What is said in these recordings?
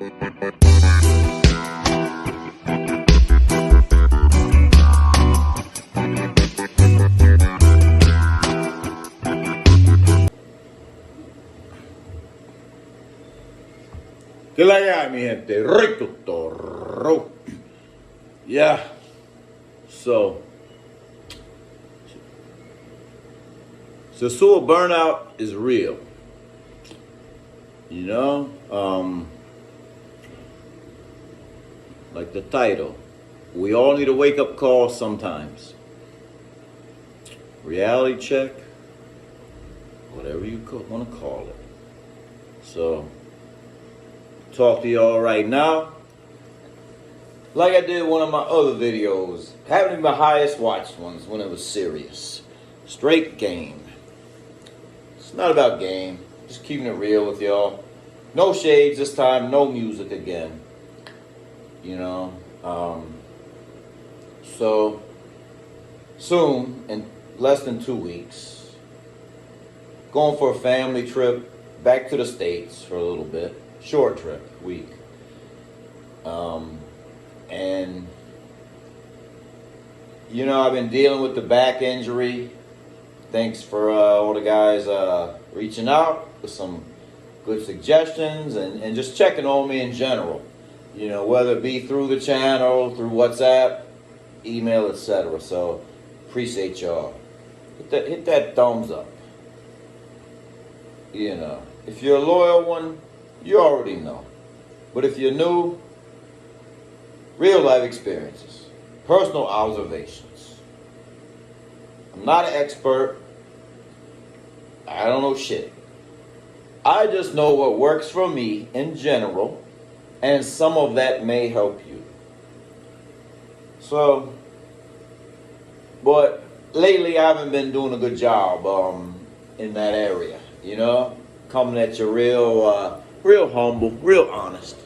¿Qué la hay, mi gente? Rico.t.toro. Yeah. So, Sosua Burnout is real. You know? Like the title. We all need a wake-up call sometimes. Reality check. Whatever you want to call it. So, talk to y'all right now. Like I did one of my other videos, having my highest watched ones when it was serious. Straight game. It's not about game, just keeping it real with y'all. No shades this time, no music again. You know, so soon, in less than 2 weeks, going for a family trip back to the States for a little bit. Short trip, week. And, you know, I've been dealing with the back injury. Thanks for all the guys reaching out with some good suggestions and just checking on me in general. You know, whether it be through the channel, through WhatsApp, email, etc. So, appreciate y'all. Hit that thumbs up. You know, if you're a loyal one, you already know. But if you're new, real life experiences, personal observations. I'm not an expert. I don't know shit. I just know what works for me in general, and some of that may help you. So, but lately I haven't been doing a good job in that area, you know? Coming at you real humble, real honest.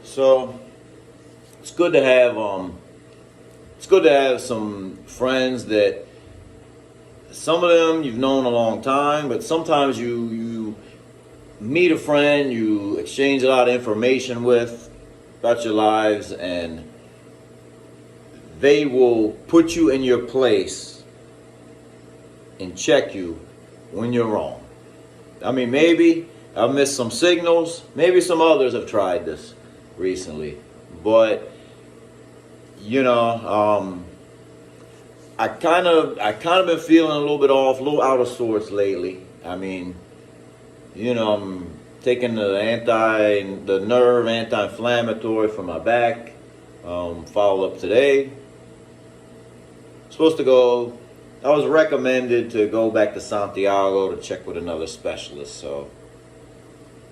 So it's good to have some friends that some of them you've known a long time, but sometimes you meet a friend, you exchange a lot of information with about your lives, and they will put you in your place and check you when you're wrong. I mean, maybe I've missed some signals. Maybe some others have tried this recently. But, you know, I kind of been feeling a little bit off, a little out of sorts lately. I mean, you know, I'm taking the nerve anti-inflammatory for my back. Follow up today. Supposed to go. I was recommended to go back to Santiago to check with another specialist. So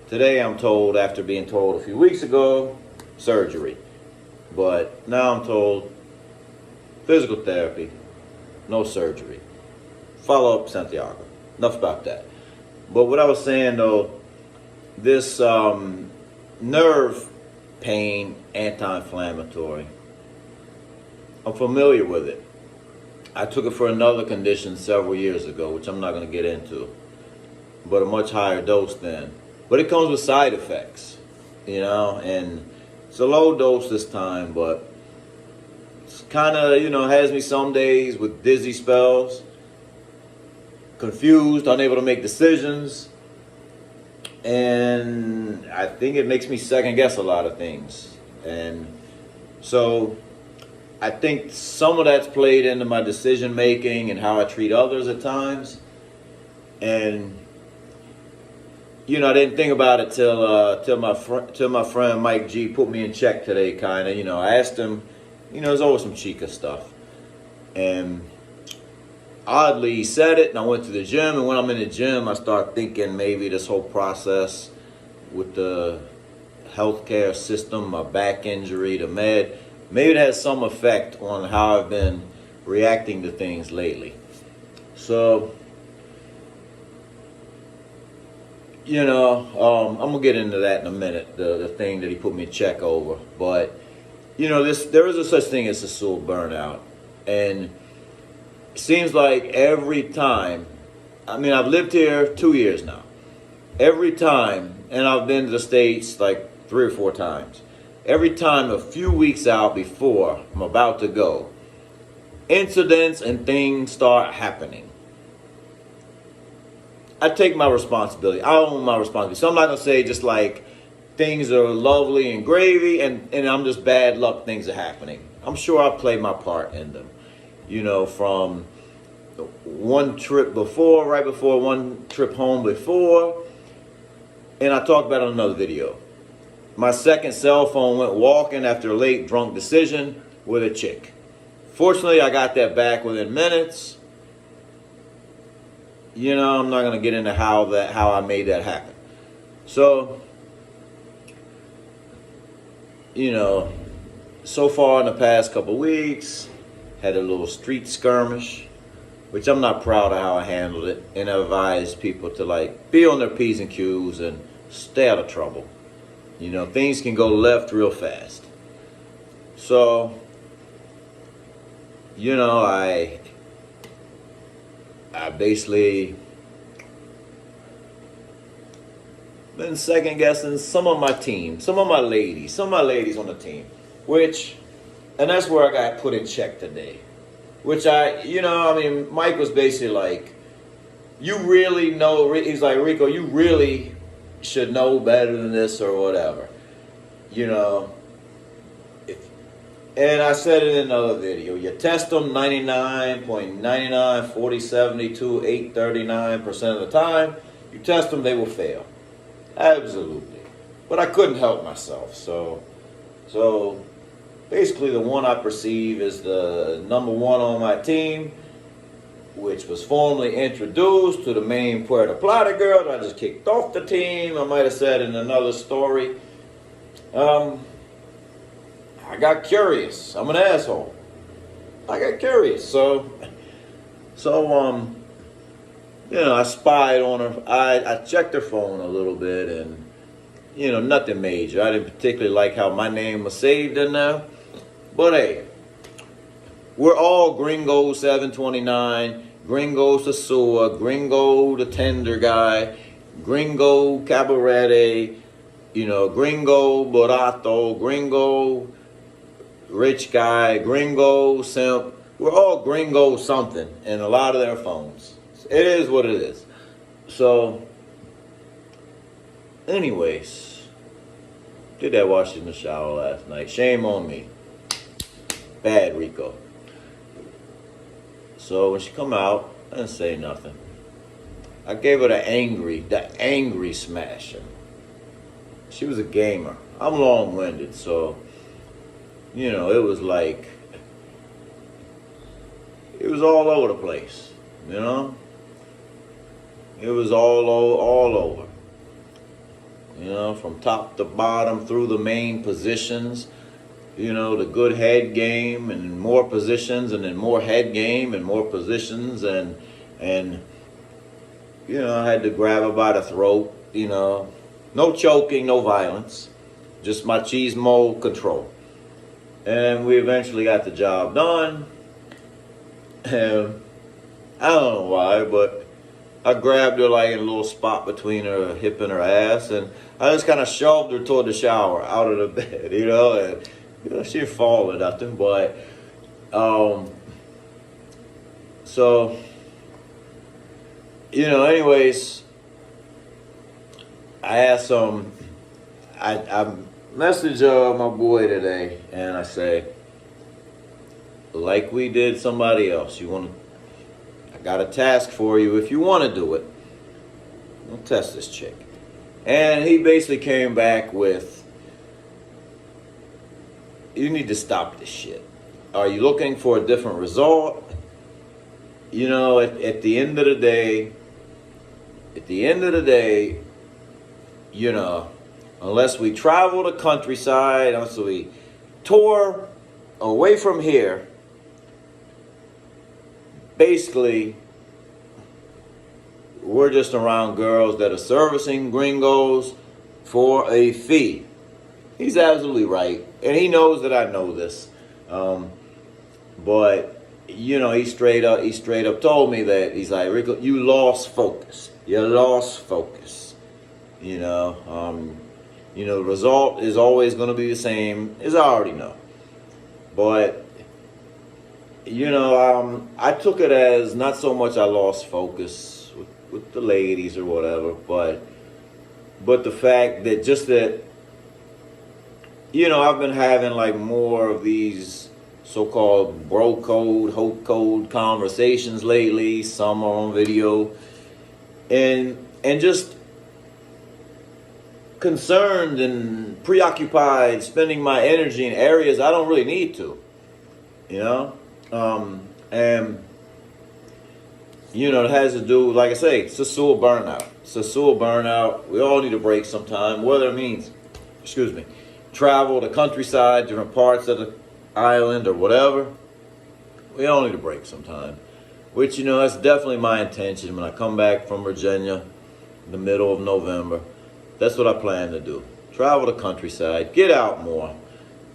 today I'm told, after being told a few weeks ago, surgery. But now I'm told physical therapy, no surgery. Follow up Santiago. Enough about that. But what I was saying though, this nerve pain anti-inflammatory, I'm familiar with it. I took it for another condition several years ago, which I'm not going to get into, but a much higher dose then. But it comes with side effects, you know, and it's a low dose this time, but it's kind of, you know, has me some days with dizzy spells, confused, unable to make decisions, and I think it makes me second guess a lot of things. And so I think some of that's played into my decision making and how I treat others at times. And you know, I didn't think about it till my friend Mike G put me in check today. Kind of, you know, I asked him, you know, there's always some Chicas stuff, and oddly he said it, and I went to the gym. And when I'm in the gym, I start thinking maybe this whole process with the healthcare system, my back injury, the med. Maybe it has some effect on how I've been reacting to things lately. So, you know, I'm going to get into that in a minute, the thing that he put me in check over. But, you know, there is a such thing as Sosua Burnout. And it seems like every time, I mean, I've lived here 2 years now. Every time, and I've been to the States like 3 or 4 times. Every time a few weeks out before I'm about to go, incidents and things start happening. I take my responsibility. I own my responsibility. So I'm not going to say just like things are lovely and gravy and I'm just bad luck things are happening. I'm sure I played my part in them. You know, from one trip before, right before, one trip home before, and I talked about it in another video. My second cell phone went walking after a late drunk decision with a chick. Fortunately, I got that back within minutes. You know, I'm not going to get into how I made that happen. So, you know, so far in the past couple weeks, had a little street skirmish, which I'm not proud of how I handled it, and I advise people to like be on their P's and Q's and stay out of trouble. You know, things can go left real fast. So, you know, I basically been second guessing some of my team, some of my ladies on the team, and that's where I got put in check today. Which Mike was basically like, you really know, he's like, Rico, you really should know better than this or whatever. You know, and I said it in another video, you test them 99.99, 40, 72, 8, 39% of the time, you test them, they will fail. Absolutely. But I couldn't help myself. So basically the one I perceive is the number one on my team, which was formally introduced to the main Puerto Plata girl that I just kicked off the team. I might have said in another story. I got curious. I'm an asshole. I got curious. So I spied on her. I checked her phone a little bit and, you know, nothing major. I didn't particularly like how my name was saved in there. But hey, we're all Gringo 729, Gringo Sosua, Gringo the Tender Guy, Gringo Cabarete, you know, Gringo Borato, Gringo Rich Guy, Gringo Simp. We're all Gringo something in a lot of their phones. It is what it is. So, anyways, did that wash in the shower last night. Shame on me. Bad Rico. So when she come out, I didn't say nothing. I gave her the angry smasher. She was a gamer. I'm long-winded, so, you know, it was like, it was all over the place, you know? It was all over. You know, from top to bottom through the main positions, you know, the good head game and more positions and then more head game and more positions and you know, I had to grab her by the throat, you know. No choking, no violence, just machismo control. And we eventually got the job done. And I don't know why, but I grabbed her like in a little spot between her hip and her ass, and I just kind of shoved her toward the shower, out of the bed, you know, and you know, she fallen nothing, but so, you know, anyways, I asked I messaged my boy today, and I say, like we did somebody else, I got a task for you. If you want to do it, we'll test this chick. And he basically came back with, you need to stop this shit. Are you looking for a different result? You know, at the end of the day, you know, unless we travel the countryside, unless we tour away from here, basically, we're just around girls that are servicing gringos for a fee. He's absolutely right, and he knows that I know this. But you know, he straight up told me that he's like, Rico, you lost focus. You lost focus. You know, You know, the result is always going to be the same, as I already know. But, you know, I took it as not so much I lost focus with the ladies or whatever, but the fact that just that, you know, I've been having like more of these so-called bro code, hope code conversations lately. Some are on video, and just concerned and preoccupied, spending my energy in areas I don't really need to. You know, and you know, it has to do, like I say, Sosua Burnout. Sosua Burnout. We all need a break sometime, whether it means, excuse me, travel the countryside, different parts of the island or whatever. We all need a break sometime. Which, you know, that's definitely my intention when I come back from Virginia in the middle of November. That's what I plan to do. Travel the countryside, get out more,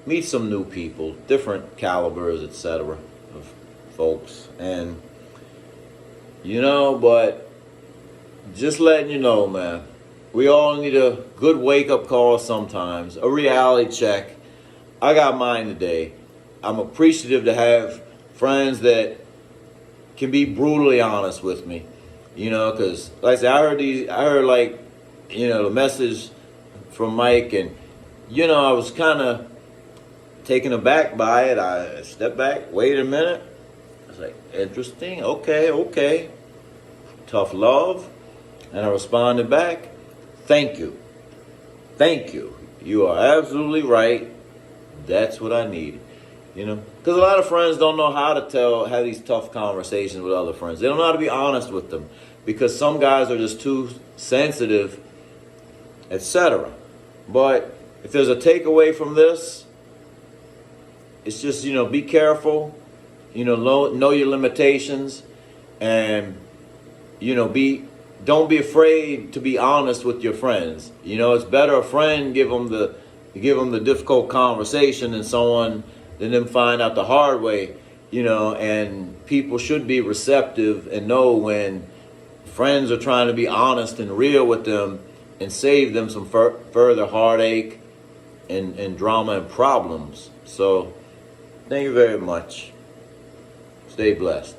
meet some new people, different calibers, etc. of folks. And, you know, but just letting you know, man, we all need a good wake-up call sometimes, a reality check. I got mine today. I'm appreciative to have friends that can be brutally honest with me, you know, because like I said, I heard like, you know, the message from Mike, and, you know, I was kind of taken aback by it. I stepped back, wait a minute. I was like, interesting, okay. Tough love. And I responded back, thank you. You are absolutely right. That's what I needed. You know, because a lot of friends don't know how to have these tough conversations with other friends. They don't know how to be honest with them because some guys are just too sensitive, etc. But if there's a takeaway from this, it's just, you know, be careful, you know your limitations, and, you know, don't be afraid to be honest with your friends. You know, it's better a friend give them the difficult conversation than them find out the hard way, you know. And people should be receptive and know when friends are trying to be honest and real with them and save them some further heartache and drama and problems. So, thank you very much. Stay blessed.